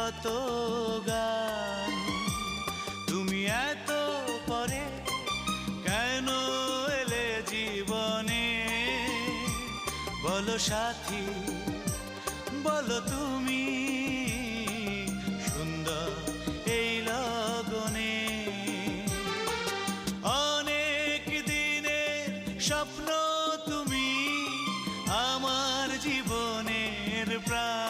কত গান। তুমি এত পরে কেন এলে জীবনে, বলো সাথী বলো তুমি, সুন্দর এই লগনে। অনেক দিনের স্বপ্ন তুমি, আমার জীবনের প্রাণ।